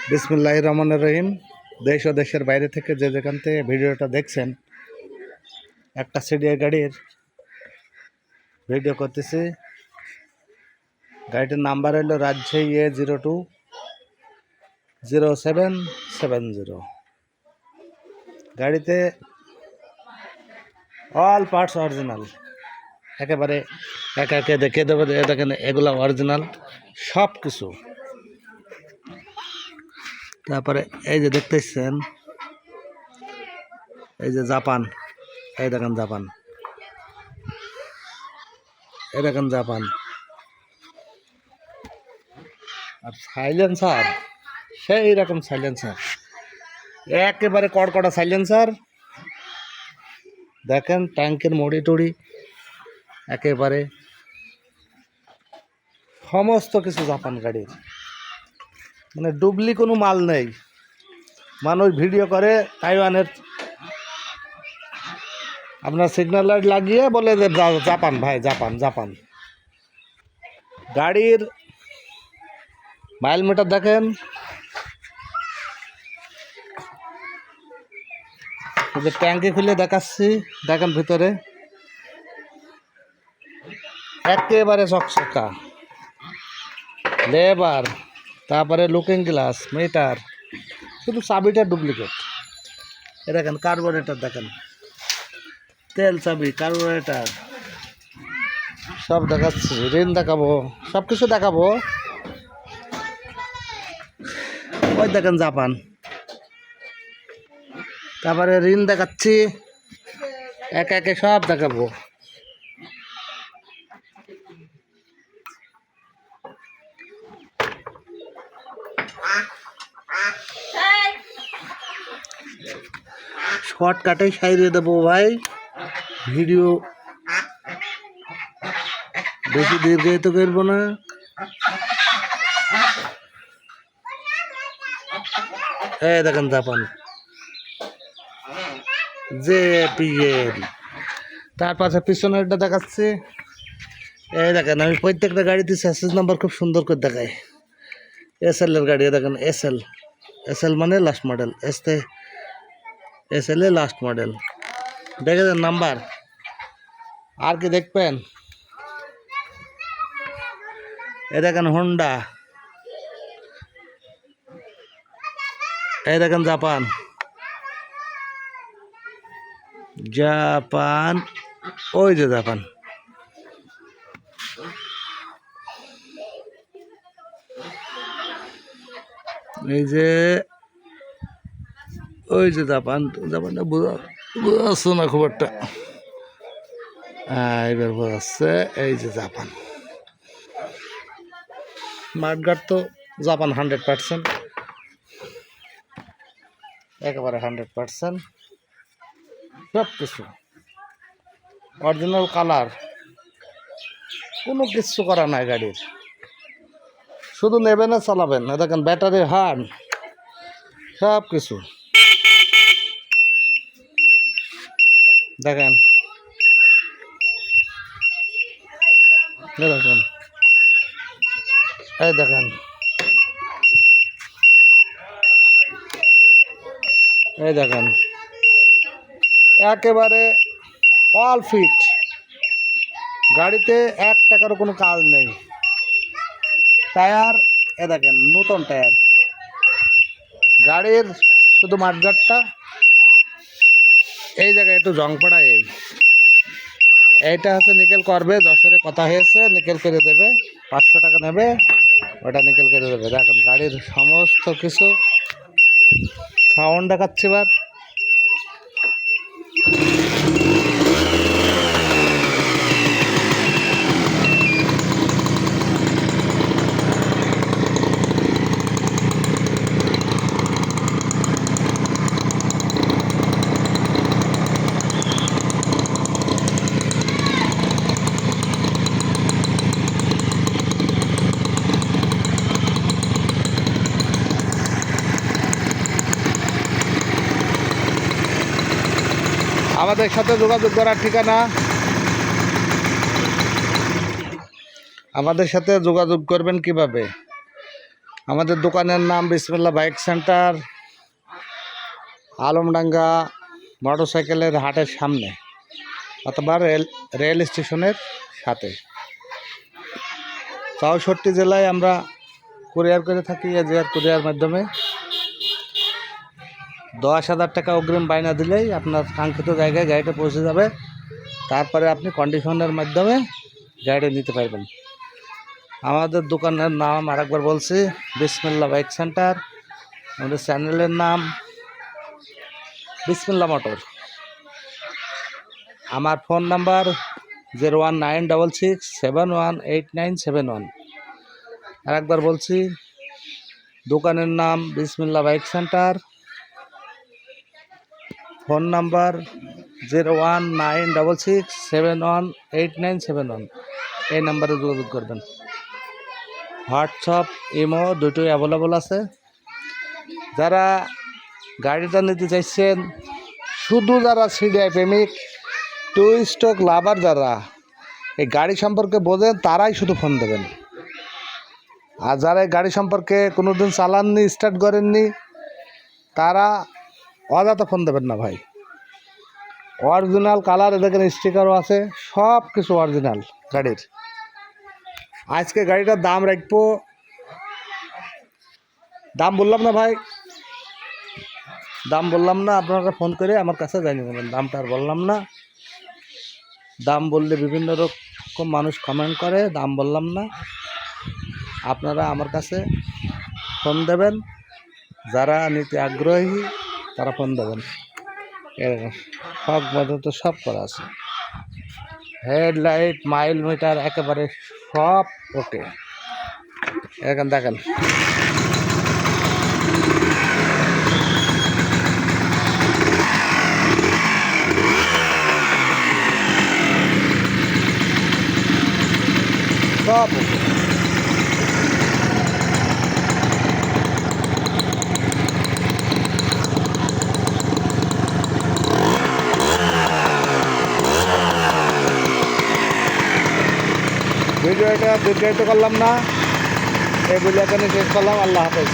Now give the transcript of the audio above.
বিসমিল্লাহির রহমানির রহিম। দেশ ও দেশের বাইরে থেকে যে যেখান থেকে ভিডিওটা দেখছেন, একটা সিডিআই গাড়ির ভিডিও করতেছি। গাড়িটির নাম্বার হলো রাজশাহী A020770। গাড়িতে অল পার্টস অরিজিনাল, একেবারে একে একে দেখে দেবো। দেখেন, এগুলো অরিজিনাল সব কিছু। তারপরে এই যে দেখতেছেন, এই যে জাপান, এই দেখেন জাপান, এই দেখেন জাপান। আর সাইলেন্সার সেই রকম সাইলেন্সার, একেবারে কড়কড়া সাইলেন্সার। দেখেন ট্যাঙ্কের মড়ি টড়ি, একেবারে সমস্ত কিছু জাপান গাড়ির, মানে ডুবলি কোনো মাল নেই। মানুষ ভিডিও করে তাইওয়ানের, আপনার সিগন্যাল লাইট লাগিয়ে বলে যে জাপান ভাই, জাপান জাপান। গাড়ির মাইল মিটার দেখেন, যে ট্যাঙ্কি খুলে দেখাচ্ছি, দেখেন ভিতরে একেবারে চকচকা লেবার। তারপরে লুকিং গ্লাস, মিটার, শুধু চাবিটা ডুপ্লিকেট। এ দেখেন কার্বোরেটর, দেখেন তেল চাবি, কার্বোরেটর সব দেখাচ্ছি। ঋণ দেখাবো, সব কিছু দেখাবো। ওই দেখেন জাপান। তারপরে ঋণ দেখাচ্ছি, একে একে সব দেখাবো। শর্টকাটে সাইরিয়ে দেবো ভাই, ভিডিও বেশি দীর্ঘায়িত করবো না। এই দেখেন জাপান JPL। তার পাশে পিছনেরটা দেখাচ্ছি। এই দেখেন, আমি প্রত্যেকটা গাড়িতে স্যাসেজ নাম্বার খুব সুন্দর করে দেখাই। SL এর গাড়ি দেখেন, SL মানে লাস্ট মডেল, SL এ লাস্ট মডেল। দেখে দেন নাম্বার। আর কি দেখবেন, এ দেখেন হোন্ডা, এই দেখেন জাপান, জাপান, ওই যে জাপান। এই যে ওই যে জাপান, জাপানটা বোঝাচ্ছে না খুব একটা। এবার বোঝাচ্ছে, এই যে জাপান। মাঠঘাট তো জাপান 100%, একেবারে 100%। সব কিছু অরিজিনাল কালার, কোনো কিছু করা নাই গাড়ির। শুধু নেবেন আর চালাবেন। দেখেন ব্যাটারি হার্ন, সব কিছু দেখেন। দেখেন, এই দেখেন, এই দেখেন, একেবারে অল ফিট। গাড়িতে 1 টাকারও কোনো কাজ নেই। টায়ার, এ দেখেন নতুন টায়ার। গাড়ির শুধু মাঠঘাটটা এই জায়গায় একটু জং পড়া। এইটা হচ্ছে নিকেল করবে, যশোরে কথা হয়েছে, নিকেল করে দেবে, 500 টাকা নেবে, ওটা নিকেল করে দেবে। দেখেন গাড়ির সমস্ত কিছু। সাউন্ড দেখাচ্ছি এবার। আমাদের সাথে যোগাযোগ করার ঠিকানা, আমাদের সাথে যোগাযোগ করবেন কিভাবে? আমাদের দোকানের নাম বিসমিল্লাহ বাইক সেন্টার, আলমডাঙ্গা মোটরসাইকেলের হাটের সামনে অথবা রেল স্টেশনের সাথে। 64 জেলায় আমরা কুরিয়ার করে থাকি। এজিআর কুরিয়ার মাধ্যমে 10,000 টাকা অগ্রিম বায়না দিলেই আপনার কাঙ্ক্ষিত জায়গায় গাড়িটা পৌঁছে যাবে। তারপরে আপনি কন্ডিশনের মাধ্যমে গাড়িটা নিতে পারবেন। আমাদের দোকানের নাম আরেকবার বলছি, বিসমিল্লাহ বাইক সেন্টার। আমাদের চ্যানেলের নাম বিসমিল্লাহ মোটর। আমার ফোন নাম্বার 01966718971। আরেকবার বলছি, দোকানের নাম বিসমিল্লাহ বাইক সেন্টার, ফোন নাম্বার 01966718971। এই নাম্বারে যোগাযোগ করবেন। হোয়াটসঅ্যাপ, ইমো দুটোই অ্যাভেলেবল আছে। যারা গাড়িটা নিতে চাইছেন, শুধু যারা সিডিআই প্রেমিক, টু স্টক লাভার, যারা এই গাড়ি সম্পর্কে বোঝেন তারাই শুধু ফোন দেবেন। আর যারা এই গাড়ি সম্পর্কে কোনো দিন চালাননি, স্টার্ট করেননি, তারা অযথা ফোন দেবেন না ভাই। অরিজিনাল কালার, দেখেন স্টিকারও আছে, সব কিছু অরিজিনাল গাড়ির। আজকে গাড়িটার দাম রাখবো, দাম বললাম না ভাই, দাম বললাম না। আপনারা ফোন করে আমার কাছে জানিয়ে নেবেন, দামটা আর বললাম না। দাম বললে বিভিন্ন রকম মানুষ কমেন্ট করে, দাম বললাম না। আপনারা আমার কাছে ফোন দেবেন, যারা নিতে আগ্রহী তারা ফোন দেবেন। এরকম সব মধ্যে তো সব করা আছে, হেডলাইট, মাইল মিটার একেবারে সব ওকে। এখন দেখেন সব ওকে। ভিডিওটা দীর্ঘায়িত করলাম না, এই বলে এখানে শেষ করলাম। আল্লাহ হাফেজ।